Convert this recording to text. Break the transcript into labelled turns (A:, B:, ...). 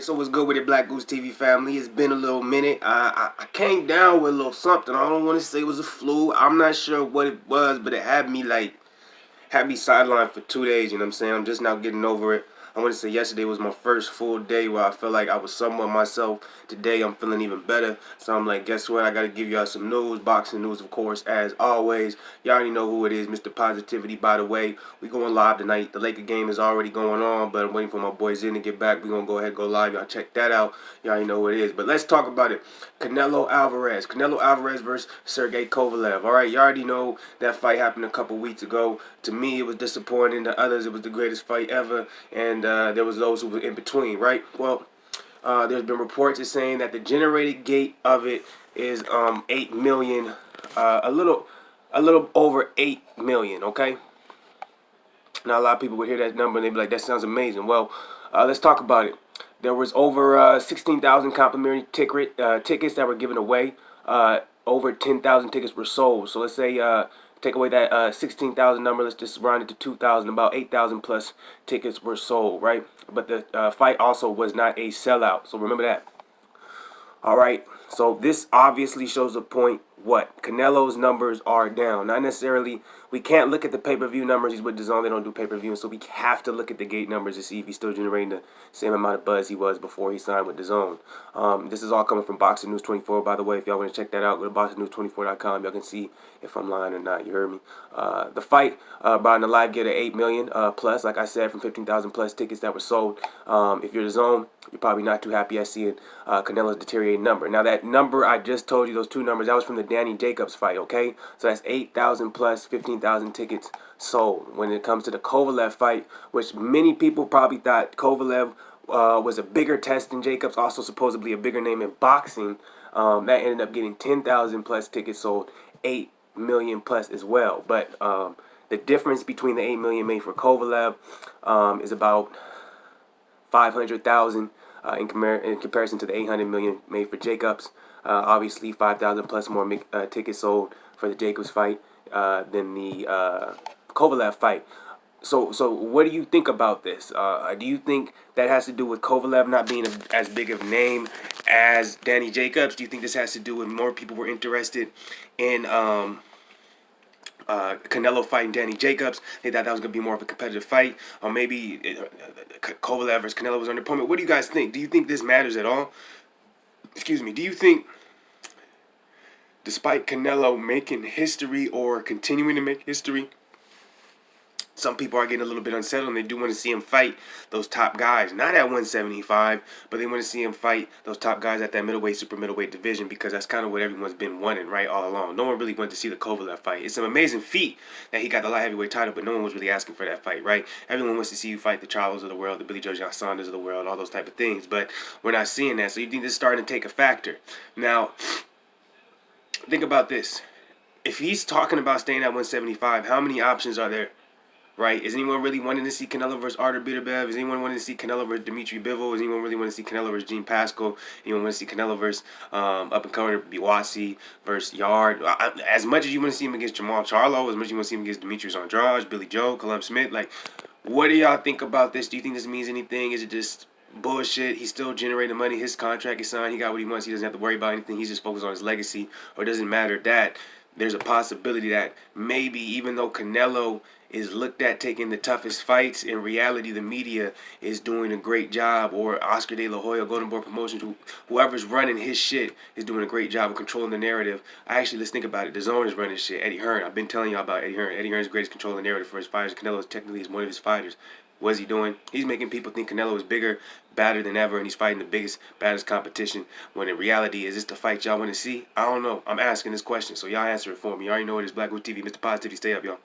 A: So what's good with it, Black Goose TV family? It's been a little minute. I came down with a little something. I don't want to say it was a flu. I'm not sure what it was, but it had me sidelined for 2 days. You know what I'm saying? I'm just now getting over it. I want to say yesterday was my first full day where I felt like I was somewhat myself. Today I'm feeling even better. So I'm like, guess what? I got to give y'all some news, boxing news, of course, as always. Y'all already know who it is, Mr. Positivity. By the way, we going live tonight. The Laker game is already going on, but I'm waiting for my boys in to get back. We're going to go ahead and go live. Y'all check that out. Y'all already know what it is. But let's talk about it. Canelo Alvarez. Canelo Alvarez versus Sergey Kovalev. All right, you already know that fight happened a couple weeks ago. To me, it was disappointing. To others, it was the greatest fight ever. And there was those who were in between, right? Well, there's been reports saying that the generated gate of it is 8 million, a little over 8 million. Okay. Now a lot of people would hear that number and they'd be like, "That sounds amazing." Well, let's talk about it. There was over 16,000 complimentary tickets that were given away. Over 10,000 tickets were sold. So let's say take away that 16,000 number. Let's just round it to 2,000. About 8,000 plus tickets were sold, right? But the fight also was not a sellout. So remember that. All right. So this obviously shows a point. What Canelo's numbers are down. Not necessarily. We can't look at the pay-per-view numbers. He's with DAZN. They don't do pay-per-view, so we have to look at the gate numbers to see if he's still generating the same amount of buzz he was before he signed with DAZN. This is all coming from Boxing News 24. By the way, if y'all want to check that out, go to boxingnews24.com. Y'all can see if I'm lying or not. You heard me. The fight brought in a live get at 8 million plus. Like I said, from 15,000 plus tickets that were sold. If you're DAZN, you're probably not too happy at seeing Canelo's deteriorating number. Now that number I just told you, those two numbers, that was from the Danny Jacobs fight, okay? So that's 8,000 plus 15,000 tickets sold. When it comes to the Kovalev fight, which many people probably thought Kovalev was a bigger test than Jacobs, also supposedly a bigger name in boxing, that ended up getting 10,000 plus tickets sold, 8 million plus as well. But the difference between the 8 million made for Kovalev is about 500,000 in comparison to the 800 million made for Jacobs. Obviously, 5,000 plus more tickets sold for the Jacobs fight than the Kovalev fight. So what do you think about this? Do you think that has to do with Kovalev not being as big of a name as Danny Jacobs? Do you think this has to do with more people were interested in Canelo fighting Danny Jacobs? They thought that was going to be more of a competitive fight, or maybe Kovalev versus Canelo was under opponent. What do you guys think? Do you think this matters at all? Excuse me. Do you think, despite Canelo making history or continuing to make history, some people are getting a little bit unsettled and they do want to see him fight those top guys? Not at 175, but they want to see him fight those top guys at that middleweight, super middleweight division, because that's kind of what everyone's been wanting, right, all along. No one really wanted to see the Kovalev fight. It's an amazing feat that he got the light heavyweight title, but no one was really asking for that fight, right? Everyone wants to see you fight the Charlos of the world, the Billy Joe Saunders of the world, all those type of things, but we're not seeing that. So you think this is starting to take a factor. Now, think about this. If he's talking about staying at 175, how many options are there? Right? Is anyone really wanting to see Canelo versus Artur Beterbiev? Is anyone wanting to see Canelo versus Dimitri Bivol? Is anyone really wanting to see Canelo versus Gene Pascal? Anyone want to see Canelo versus up-and-comer Biwasi versus Yard? As much as you want to see him against Jamal Charlo, as much as you want to see him against Demetrius Andrade, Billy Joe, Callum Smith, like, what do y'all think about this? Do you think this means anything? Is it just bullshit? He's still generating money. His contract is signed. He got what he wants. He doesn't have to worry about anything. He's just focused on his legacy. Or does it matter that there's a possibility that maybe even though Canelo is looked at taking the toughest fights, in reality the media is doing a great job, or Oscar De La Hoya, Golden Boy Promotions, whoever's running his shit is doing a great job of controlling the narrative. Let's think about it. DAZN is running shit. Eddie Hearn, I've been telling y'all about Eddie Hearn. Eddie Hearn's greatest control of the narrative for his fighters. Canelo is technically one of his fighters. What is he doing? He's making people think Canelo is bigger, badder than ever, and he's fighting the biggest, baddest competition, when in reality, is this the fight y'all want to see? I don't know. I'm asking this question, so y'all answer it for me. You already know it is Black Goose TV. Mr. Positivity, stay up, y'all.